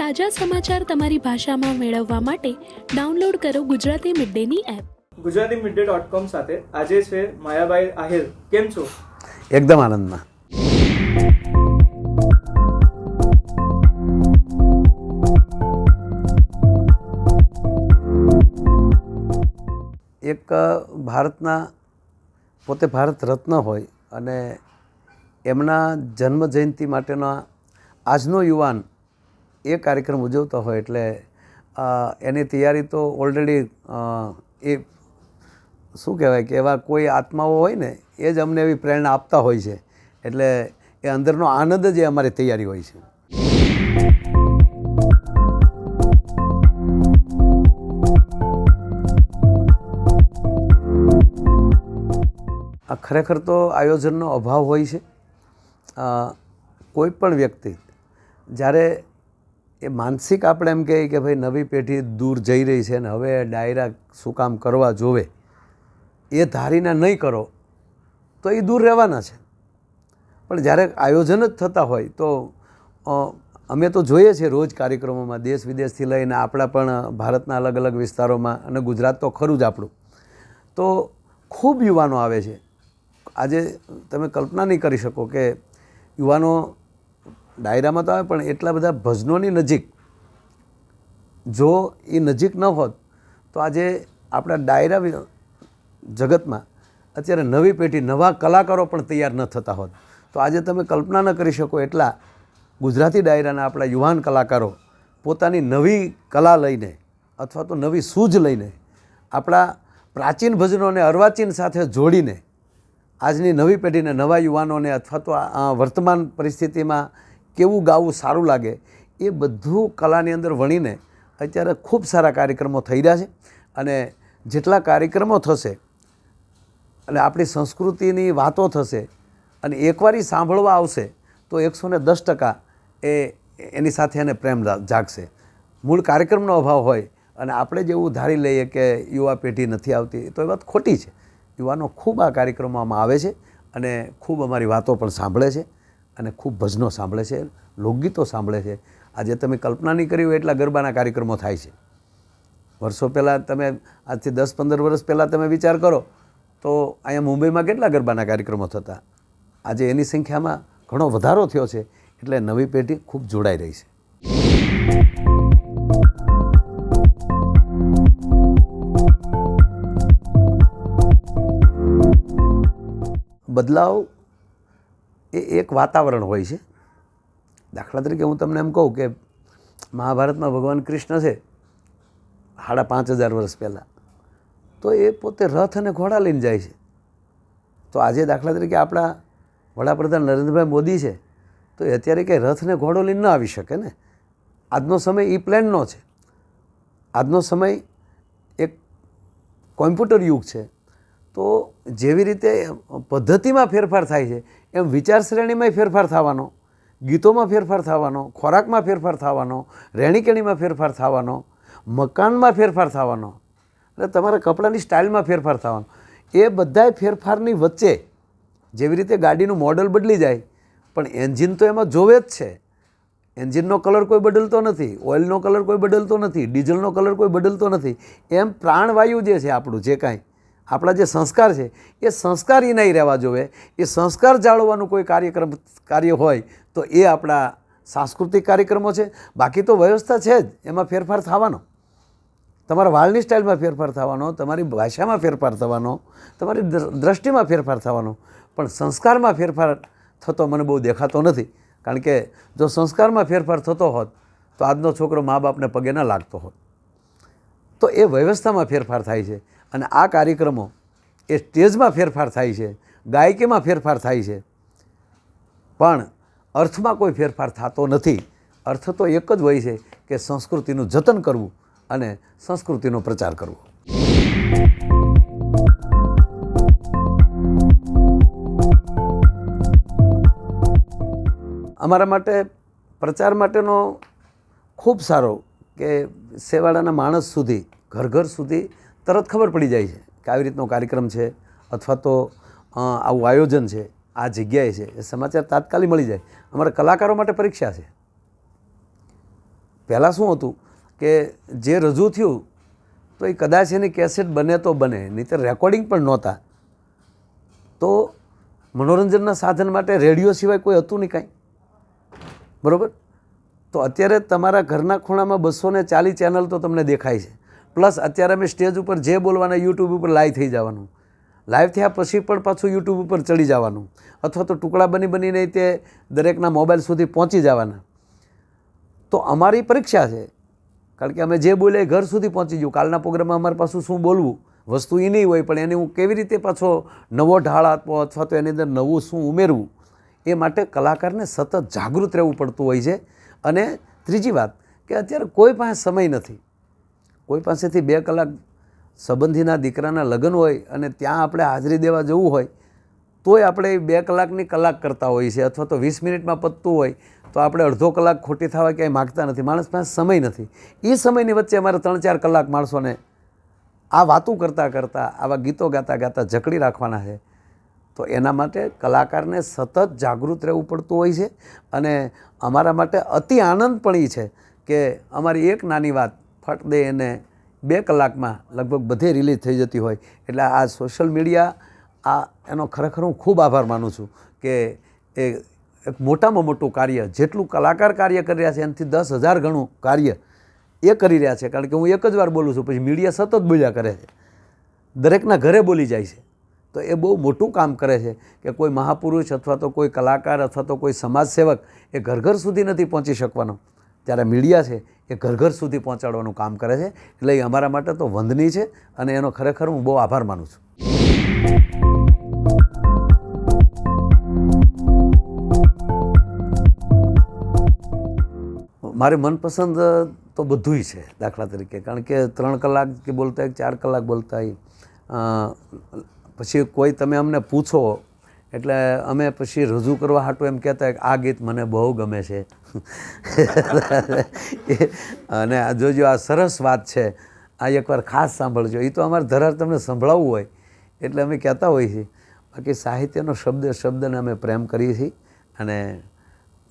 તાજા સમાચાર તમારી ભાષામાં મેળવવા માટે ડાઉનલોડ કરો ગુજરાતી મિડ ડેની એપ. ગુજરાતી midday.com સાથે આજે છે માયાભાઈ આહિર. કેમ છો? એકદમ આનંદમાં. એક ભારતના પોતે ભારત રત્ન હોય અને એમના જન્મ જયંતિ માટેના આજનો યુવાન એ કાર્યક્રમ ઉજવતો હોય એટલે એની તૈયારી તો ઓલરેડી એ શું કહેવાય કે એવા કોઈ આત્માઓ હોય ને એ જ અમને એવી પ્રેરણા આપતા હોય છે. એટલે એ અંદરનો આનંદ જ એ અમારી તૈયારી હોય છે. આ ખરેખર તો આયોજનનો અભાવ હોય છે. કોઈ પણ વ્યક્તિ જ્યારે એ માનસિક આપણે એમ કહીએ કે ભાઈ નવી પેઢી દૂર જઈ રહી છે ને હવે ડાયરા શું કામ કરવા જોવે એ ધારીને નહીં કરો તો એ દૂર રહેવાના છે. પણ જ્યારે આયોજન જ થતા હોય તો અમે તો જોઈએ છીએ રોજ કાર્યક્રમોમાં દેશ વિદેશથી લઈને આપણા પણ ભારતના અલગ અલગ વિસ્તારોમાં અને ગુજરાત તો ખરું જ આપણું તો ખૂબ યુવાનો આવે છે. આજે તમે કલ્પના નહીં કરી શકો કે યુવાનો ડાયરામાં તો આવે પણ એટલા બધા ભજનોની નજીક જો એ નજીક ન હોત તો આજે આપણા ડાયરા જગતમાં અત્યારે નવી પેઢી નવા કલાકારો પણ તૈયાર ન થતા હોત. તો આજે તમે કલ્પના ન કરી શકો એટલા ગુજરાતી ડાયરાના આપણા યુવાન કલાકારો પોતાની નવી કલા લઈને અથવા તો નવી સૂઝ લઈને આપણા પ્રાચીન ભજનોને અર્વાચીન સાથે જોડીને આજની નવી પેઢીને નવા યુવાનોને અથવા તો વર્તમાન પરિસ્થિતિમાં કેવું ગાવું સારું લાગે એ બધું કલાની અંદર વણીને અત્યારે ખૂબ સારા કાર્યક્રમો થઈ રહ્યા છે. અને જેટલા કાર્યક્રમો થશે અને આપણી સંસ્કૃતિની વાતો થશે અને એકવાર એ સાંભળવા આવશે તો 110% એની સાથે એને પ્રેમ જાગશે. મૂળ કાર્યક્રમનો અભાવ હોય અને આપણે જેવું ધારી લઈએ કે યુવા પેઢી નથી આવતી તો એ વાત ખોટી છે. યુવાનો ખૂબ આ કાર્યક્રમોમાં આવે છે અને ખૂબ અમારી વાતો પણ સાંભળે છે અને ખૂબ ભજનો સાંભળે છે, લોકગીતો સાંભળે છે. આજે તમે કલ્પના નહીં કરી હોય એટલા ગરબાના કાર્યક્રમો થાય છે. વર્ષો પહેલાં તમે આજથી 10-15 વર્ષ પહેલાં તમે વિચાર કરો તો અહીંયા મુંબઈમાં કેટલા ગરબાના કાર્યક્રમો થતા. આજે એની સંખ્યામાં ઘણો વધારો થયો છે એટલે નવી પેઢી ખૂબ જોડાઈ રહી છે. બદલાવ એ એક વાતાવરણ હોય છે. દાખલા તરીકે હું તમને એમ કહું કે મહાભારતમાં ભગવાન કૃષ્ણ છે 5,500 વર્ષ પહેલાં તો એ પોતે રથ અને ઘોડા લઈને જાય છે. તો આજે દાખલા તરીકે આપણા વડાપ્રધાન નરેન્દ્રભાઈ મોદી છે તો એ અત્યારે કંઈ રથ ને ઘોડો લઈને ન આવી શકે ને. આજનો સમય એ પ્લેનનો છે. આજનો સમય એક કોમ્પ્યુટર યુગ છે. તો જેવી રીતે પદ્ધતિમાં ફેરફાર થાય છે એમ વિચારશ્રેણીમાંય ફેરફાર થવાનો, ગીતોમાં ફેરફાર થવાનો, ખોરાકમાં ફેરફાર થવાનો, રહેણીકરણીમાં ફેરફાર થવાનો, મકાનમાં ફેરફાર થવાનો, એટલે તમારા કપડાની સ્ટાઇલમાં ફેરફાર થવાનો. એ બધાય ફેરફારની વચ્ચે જેવી રીતે ગાડીનું મોડલ બદલી જાય પણ એન્જિન તો એમાં જોવે જ છે. એન્જિનનો કલર કોઈ બદલતો નથી, ઓઇલનો કલર કોઈ બદલતો નથી, ડીઝલનો કલર કોઈ બદલતો નથી. એમ પ્રાણવાયુ જે છે આપણું જે કાંઈ આપણા જે સંસ્કાર છે એ સંસ્કાર એ નહીં રહેવા જોવે. એ સંસ્કાર જાળવવાનું કોઈ કાર્ય હોય તો એ આપણા સાંસ્કૃતિક કાર્યક્રમો છે. બાકી તો વ્યવસ્થા છે જ, એમાં ફેરફાર થવાનો. તમારા વાળની સ્ટાઇલમાં ફેરફાર થવાનો, તમારી ભાષામાં ફેરફાર થવાનો, તમારી દ્રષ્ટિમાં ફેરફાર થવાનો. પણ સંસ્કારમાં ફેરફાર થતો મને બહુ દેખાતો નથી. કારણ કે જો સંસ્કારમાં ફેરફાર થતો હોત તો આજનો છોકરો મા બાપને પગે ન લાગતો હોત. તો એ વ્યવસ્થામાં ફેરફાર થાય છે. અને આ કાર્યક્રમો એ સ્ટેજમાં ફેરફાર થાય છે, ગાયકીમાં ફેરફાર થાય છે, પણ અર્થમાં કોઈ ફેરફાર થતો નથી. અર્થ તો એક જ હોય છે કે સંસ્કૃતિનું જતન કરવું અને સંસ્કૃતિનો પ્રચાર કરવો. અમારા માટે પ્રચાર માટેનો ખૂબ સારો કે સેવાડાના માણસ સુધી, ઘર ઘર સુધી તરત ખબર પડી જાય છે કે આવી રીતનો કાર્યક્રમ છે અથવા તો આવું આયોજન છે, આ જગ્યાએ છે, એ સમાચાર તાત્કાલિક મળી જાય. અમારા કલાકારો માટે પરીક્ષા છે. પહેલાં શું હતું કે જે રજૂ થયું તો એ કદાચ એની કેસેટ બને તો બને, નહીંતર રેકોર્ડિંગ પણ નહોતા. તો મનોરંજનના સાધન માટે રેડિયો સિવાય કોઈ હતું નહીં કાંઈ, બરાબર. તો અત્યારે તમારા ઘરના ખૂણામાં 240 ચેનલ તો તમને દેખાય છે. પ્લસ અત્યારે અમે સ્ટેજ ઉપર જે બોલવાના યુટ્યુબ ઉપર લાઈવ થઈ જવાનું, લાઈવ થયા પછી પણ પાછું યુટ્યુબ ઉપર ચડી જવાનું, અથવા તો ટુકડા બનીને તે દરેકના મોબાઈલ સુધી પહોંચી જવાના. તો અમારી પરીક્ષા છે, કારણ કે અમે જે બોલે ઘર સુધી પહોંચી ગયું. કાલના પ્રોગ્રામમાં અમારી પાછું શું બોલવું વસ્તુ એ નહીં હોય, પણ એને હું કેવી રીતે પાછો નવો ઢાળ આપવો અથવા તો એની અંદર નવું શું ઉમેરવું, એ માટે કલાકારને સતત જાગૃત રહેવું પડતું હોય છે. અને ત્રીજી વાત કે અત્યારે કોઈ પાસે સમય નથી, કોઈ પાસેથી 2 કલાક સંબંધીના દીકરાના લગ્ન હોય અને ત્યાં આપણે હાજરી દેવા જવું હોય તોય આપણે 2 કલાકની કલાક કરતા હોઈએ છીએ, અથવા તો 20 મિનિટમાં પતતું હોય તો આપણે અડધો કલાક ખોટી થવા ક્યાંય માગતા નથી. માણસ પાસે સમય નથી. એ સમયની વચ્ચે અમારે 3-4 કલાક માણસોને આ વાતું કરતાં કરતાં, આવા ગીતો ગાતા ગાતા જકડી રાખવાના છે. તો એના માટે કલાકારને સતત જાગૃત રહેવું પડતું હોય છે. અને અમારા માટે અતિ આનંદ પણ એ છે કે અમારી એક નાની વાત ફટ દે એને 2 કલાકમાં લગભગ બધે રિલીઝ થઈ જતી હોય. એટલે આ સોશિયલ મીડિયા એનો ખરેખર હું ખૂબ આભાર માનું છું કે એ એક મોટામાં મોટું કાર્ય, જેટલું કલાકાર કાર્ય કરી રહ્યા છે એનાથી 10,000 ગણું કાર્ય એ કરી રહ્યા છે. કારણ કે હું એક જ વાર બોલું છું, પછી મીડિયા સતત બોલ્યા કરે છે, દરેકના ઘરે બોલી જાય છે. તો એ બહુ મોટું કામ કરે છે કે કોઈ મહાપુરુષ અથવા તો કોઈ કલાકાર અથવા તો કોઈ સમાજસેવક એ ઘર ઘર સુધી નથી પહોંચી શકવાનો, ત્યારે મીડિયા છે એ ઘર ઘર સુધી પહોંચાડવાનું કામ કરે છે. એટલે એ અમારા માટે તો વંદનીય છે અને એનો ખરેખર હું બહુ આભાર માનું છું. મારે મનપસંદ તો બધુંય છે. દાખલા તરીકે કારણ કે 3 કલાક કે બોલતા હોય, 4 કલાક બોલતા હોય, પછી કોઈ તમે અમને પૂછો એટલે અમે પછી રજૂ કરવા હાટું એમ કહેતા હોય કે આ ગીત મને બહુ ગમે છે. અને જોજો આ સરસ વાત છે, આ એકવાર ખાસ સાંભળજો. એ તો અમારે ધરાર તમને સંભળાવવું હોય એટલે અમે કહેતા હોઈએ છીએ. બાકી સાહિત્યનો શબ્દને અમે પ્રેમ કરીએ છીએ. અને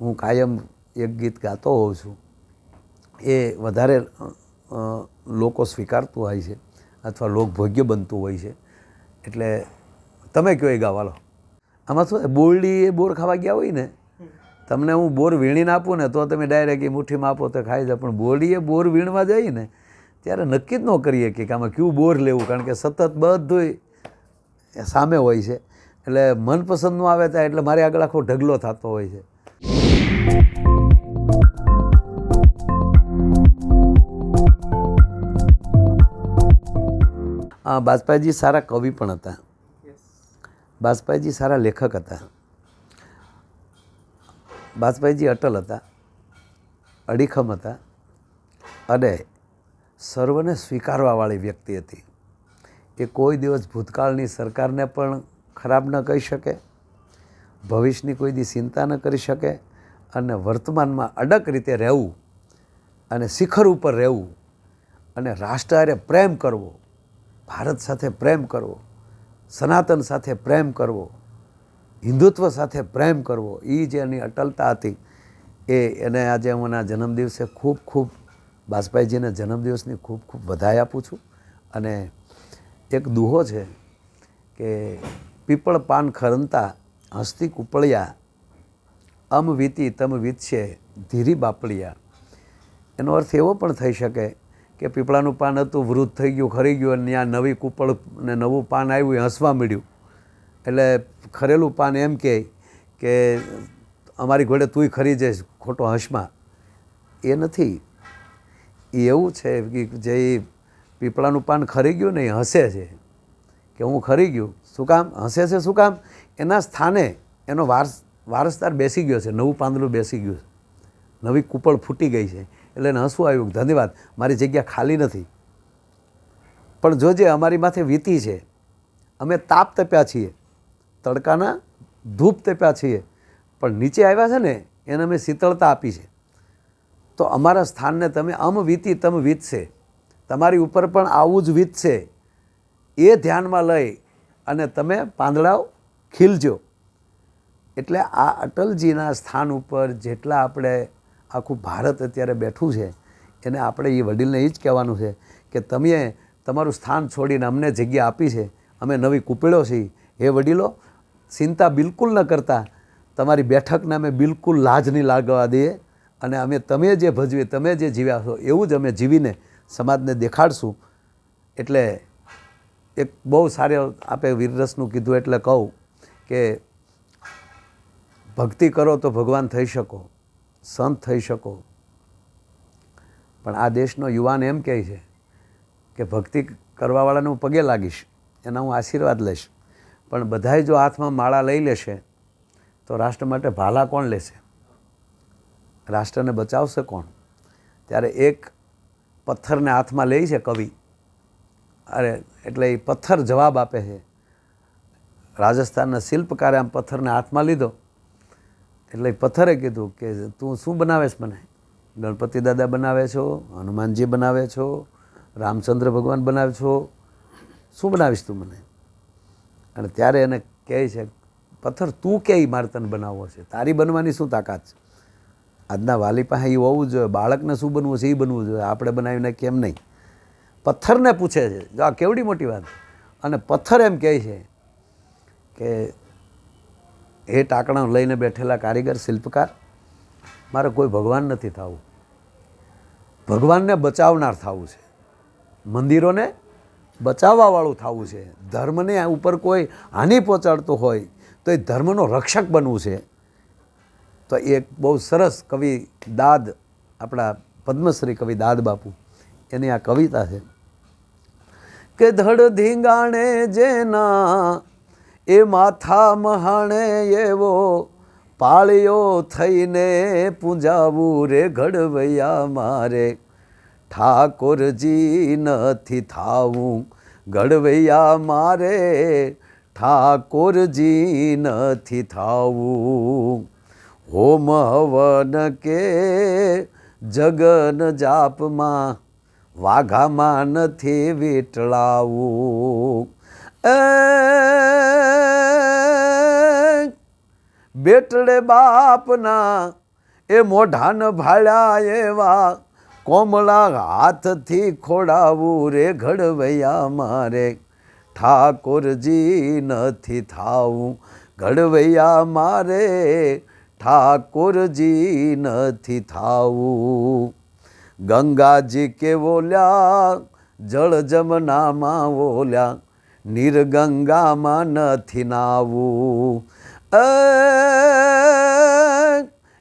હું કાયમ એક ગીત ગાતો હોઉં છું, એ વધારે લોકો સ્વીકારતું હોય છે અથવા લોકભોગ્ય બનતું હોય છે. એટલે તમે કયો એ ગાવાલો. આમાં શું બોરડી એ બોર ખાવા ગયા હોય ને, તમને હું બોર વીણીને આપું ને તો તમે ડાયરેક્ટ એ મુઠ્ઠીમાં આપો તો ખાઈ જાય, પણ બોરડીએ બોર વીણવા જઈએ ને ત્યારે નક્કી જ ન કરીએ કે આમાં કયું બોર લેવું, કારણ કે સતત બધુંય સામે હોય છે. એટલે મનપસંદનું આવે ત્યાં એટલે મારે આગળ આખો ઢગલો થતો હોય છે. બાજપાઈજી સારા કવિ પણ હતા, બાજપાઈજી સારા લેખક હતા, બાજપાઈજી અટલ હતા, અડીખમ હતા અને સર્વને સ્વીકારવાવાળી વ્યક્તિ હતી. એ કોઈ દિવસ ભૂતકાળની સરકારને પણ ખરાબ ન કહી શકે, ભવિષ્યની કોઈ દી ચિંતા ન કરી શકે અને વર્તમાનમાં અડગ રીતે રહેવું અને શિખર ઉપર રહેવું અને રાષ્ટ્ર હારે પ્રેમ કરવો, ભારત સાથે પ્રેમ કરવો, સનાતન સાથે પ્રેમ કરવો, હિન્દુત્વ સાથે પ્રેમ કરવો, એ જે એની અટલતા હતી એને આજે હું એના જન્મદિવસે ખૂબ ખૂબ બાજપાઈજીના જન્મદિવસની ખૂબ ખૂબ વધાઈ આપું છું. અને એક દુહો છે કે પીપળ પાન ખરંતા હસ્તી કુપળિયા, અમ વીતી તમ વીતશે ધીરી બાપળિયા. એનો અર્થ એવો પણ થઈ શકે કે પીપળાનું પાન હતું, વૃદ્ધ થઈ ગયું, ખરી ગયું, અને ત્યાં નવી કૂપળ ને નવું પાન આવ્યું, એ હસવા મળ્યું. એટલે ખરેલું પાન એમ કહે કે અમારી ઘોડે તુંય ખરી જઈશ ખોટો હસમાં. એ નથી. એ એવું છે કે જે પીપળાનું પાન ખરી ગયું ને એ હસે છે કે હું ખરી ગયું. શું કામ હસે છે? શું કામ? એના સ્થાને એનો વારસદાર બેસી ગયો છે, નવું પાંદડું બેસી ગયું છે, નવી કૂપળ ફૂટી ગઈ છે, એટલે એને હસવું આવ્યું, ધન્યવાદ, મારી જગ્યા ખાલી નથી. પણ જોજે અમારી માથે વીતી છે, અમે તાપ તપ્યા છીએ, તડકાના ધૂપ તપ્યા છીએ, પણ નીચે આવ્યા છે ને એને અમે શીતળતા આપી છે. તો અમારા સ્થાનને તમે અમ વીતી તમ વીતશે, તમારી ઉપર પણ આવું જ વીતશે, એ ધ્યાનમાં લઈ અને તમે પાંદડાઓ ખીલજો. એટલે આ અટલજીના સ્થાન ઉપર જેટલા આપણે આખું ભારત અત્યારે બેઠું છે એને આપણે એ વડીલને એ જ કહેવાનું છે કે તમે તમારું સ્થાન છોડીને અમને જગ્યા આપી છે, અમે નવી કૂપીળો છીએ, એ વડીલો ચિંતા બિલકુલ ન કરતા, તમારી બેઠકને અમે બિલકુલ લાજ નહીં લાગવા દઈએ અને અમે તમે જે ભજવી, તમે જે જીવ્યા છો એવું જ અમે જીવીને સમાજને દેખાડશું. એટલે એક બહુ સારો આપે વીરરસનું કીધું એટલે કહું કે ભક્તિ કરો તો ભગવાન થઈ શકો, સંત થઈ શકો, પણ આ દેશનો યુવાન એમ કહે છે કે ભક્તિ કરવાવાળાને હું પગે લાગીશ, એના હું આશીર્વાદ લઈશ, પણ બધાય જો હાથમાં માળા લઈ લેશે તો રાષ્ટ્ર માટે ભાલા કોણ લેશે? રાષ્ટ્રને બચાવશે કોણ? ત્યારે એક પથ્થરને હાથમાં લે છે કવિ, અરે એટલે એ પથ્થર જવાબ આપે છે. રાજસ્થાનના શિલ્પકારે આમ પથ્થરને હાથમાં લીધો એટલે પથ્થરે કીધું કે તું શું બનાવેશ મને? ગણપતિ દાદા બનાવે છો, હનુમાનજી બનાવે છો, રામચંદ્ર ભગવાન બનાવે છો, શું બનાવીશ તું મને? અને ત્યારે એને કહે છે પથ્થર તું કે મારે તને બનાવવો છે, તારી બનવાની શું તાકાત છે? આજના વાલી પાસે એ હોવું જોઈએ, બાળકને શું બનવું છે એ બનવું જોઈએ, આપણે બનાવીને કેમ નહીં? પથ્થરને પૂછે છે, જો આ કેવડી મોટી વાત. અને પથ્થર એમ કહે છે કે એ ટાંકણા લઈને બેઠેલા કારીગર, શિલ્પકાર, મારે કોઈ ભગવાન નથી થવું, ભગવાનને બચાવનાર થવું છે, મંદિરોને બચાવવાવાળું થવું છે, ધર્મને ઉપર કોઈ હાનિ પહોંચાડતો હોય તો એ ધર્મનો રક્ષક બનવું છે. તો એક બહુ સરસ કવિ દાદ, આપણા પદ્મશ્રી કવિ દાદ બાપુ, એની આ કવિતા છે કે ધડ ધીંગાણે જેના એ માથા મહાણે એવો પાળ્યો થઈને પૂંજાવું રે ઘડવૈયા મારે, ઠાકોરજી નથી થાવું ઘડવૈયા મારે, ઠાકોરજી નથી થાવું. હોમ હવન કે જગન જાપમાં વાઘામાં નથી વીટળાવું. બેટડે બાપના એ મોઢાન ભાળ્યા એવા કોમળા હાથથી ખોડાવું રે ઘડવૈયા મારે, ઠાકોરજી નથી થાવું ઘડવૈયા મારે, ઠાકોરજી નથી થાવું. ગંગાજી કે ઓલ્યા જળ જમનામાં ઓલ્યા, નિર્ગંગામાં નથી નાવું.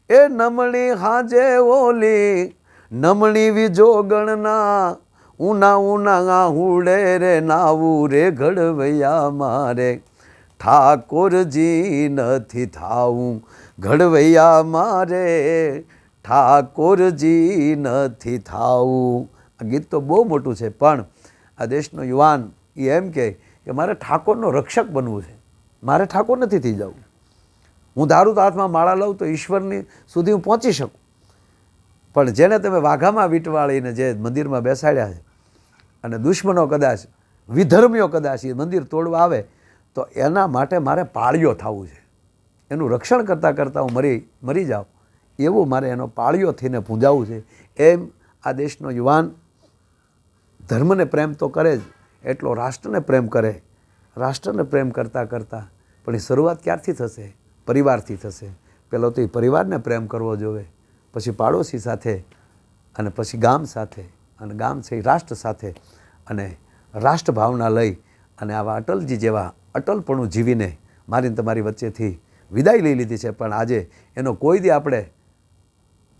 એ નમણી હાજે ઓલી નમણી વિજોગણના, ઉના ઉના હુડે રે નાવું રે ઘડવૈયા મારે, ઠાકોરજી નથી થાવું ઘડવૈયા મારે, ઠાકોરજી નથી થાવું. આ ગીત તો બહુ મોટું છે, પણ આ દેશનો યુવાન એ એમ કહે કે મારે ઠાકોરનો રક્ષક બનવું છે, મારે ઠાકોર નથી થઈ જવું. હું ધારું તો હાથમાં માળા લઉં તો ઈશ્વરની સુધી હું પહોંચી શકું, પણ જેને તમે વાઘામાં વીંટવાળીને જે મંદિરમાં બેસાડ્યા છે અને દુશ્મનો કદાચ, વિધર્મીઓ કદાચ એ મંદિર તોડવા આવે તો એના માટે મારે પાળીઓ થવું છે, એનું રક્ષણ કરતાં કરતાં હું મરી જાઉં એવું મારે એનો પાળીઓ થઈને પૂંજાવું છે. એમ આ દેશનો યુવાન ધર્મને પ્રેમ તો કરે જ, એટલો રાષ્ટ્રને પ્રેમ કરે. રાષ્ટ્રને પ્રેમ કરતાં કરતાં પણ એ શરૂઆત ક્યારથી થશે? પરિવારથી થશે. પહેલો તો એ પરિવારને પ્રેમ કરવો જોઈએ, પછી પાડોશી સાથે, અને પછી ગામ સાથે, અને ગામ છે એ રાષ્ટ્ર સાથે, અને રાષ્ટ્રભાવના લઈ અને આવા અટલજી જેવા અટલપણું જીવીને મારીને તમારી વચ્ચેથી વિદાય લઈ લીધી છે. પણ આજે એનો કોઈ દી આપણે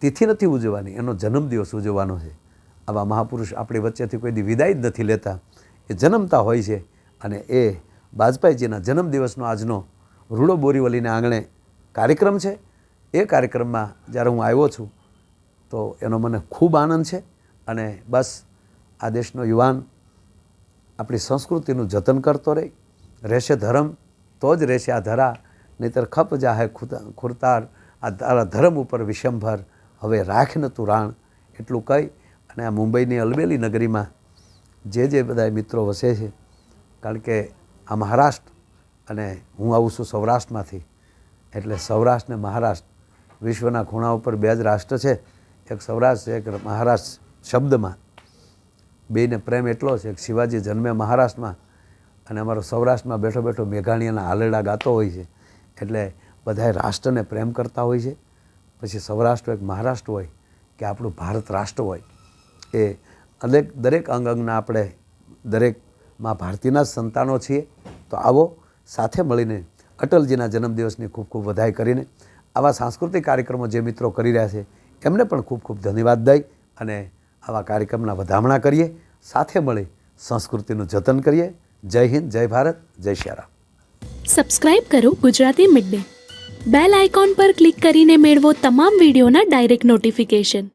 તિથિ નથી ઉજવવાની, એનો જન્મદિવસ ઉજવવાનો છે. આવા મહાપુરુષ આપણી વચ્ચેથી કોઈ દી વિદાય જ નથી લેતા, એ જન્મતા હોય છે. અને એ વાજપેયીજીના જન્મદિવસનો આજનો રૂડો બોરીવલીના આંગણે કાર્યક્રમ છે. એ કાર્યક્રમમાં જ્યારે હું આવ્યો છું તો એનો મને ખૂબ આનંદ છે. અને બસ આ દેશનો યુવાન આપણી સંસ્કૃતિનું જતન કરતો રહે, રહેશે ધર્મ તો જ રહેશે આ ધરા, નહીંતર ખપ જાહે ખુરતાર, આ તારા ધર્મ ઉપર વિષંભર, હવે રાખ ન તું રાણ. એટલું કહી અને આ મુંબઈની અલબેલી નગરીમાં જે બધા મિત્રો વસે છે, કારણ કે આ મહારાષ્ટ્ર અને હું આવું છું સૌરાષ્ટ્રમાંથી, એટલે સૌરાષ્ટ્ર ને મહારાષ્ટ્ર વિશ્વના ખૂણા ઉપર બે જ રાષ્ટ્ર છે, એક સૌરાષ્ટ્ર છે, એક મહારાષ્ટ્ર. શબ્દમાં બેયને પ્રેમ એટલો છે કે શિવાજી જન્મે મહારાષ્ટ્રમાં અને અમારો સૌરાષ્ટ્રમાં બેઠો બેઠો મેઘાણીયાના હાલેડા ગાતો હોય છે. એટલે બધાએ રાષ્ટ્રને પ્રેમ કરતા હોય છે. પછી સૌરાષ્ટ્ર એક મહારાષ્ટ્ર હોય કે આપણું ભારત રાષ્ટ્ર હોય, એ દરેક અંગ અંગના આપણે દરેક મા ભારતીના જ સંતાનો છીએ. તો આવો સાથે મળીને અટલજીના જન્મદિવસની ખૂબ ખૂબ વધાઈ કરીને આવા સાંસ્કૃતિક કાર્યક્રમો જે મિત્રો કરી રહ્યા છે એમને પણ ખૂબ ખૂબ ધન્યવાદ દઈ અને આવા કાર્યક્રમના વધામણા કરીએ. સાથે મળી સંસ્કૃતિનું જતન કરીએ. જય હિન્દ, જય ભારત, જય શ્રી રામ. સબસ્ક્રાઇબ કરો Gujarati mid day. Bell icon પર ક્લિક કરીને મેળવો તમામ વિડીયોના ડાયરેક્ટ નોટિફિકેશન.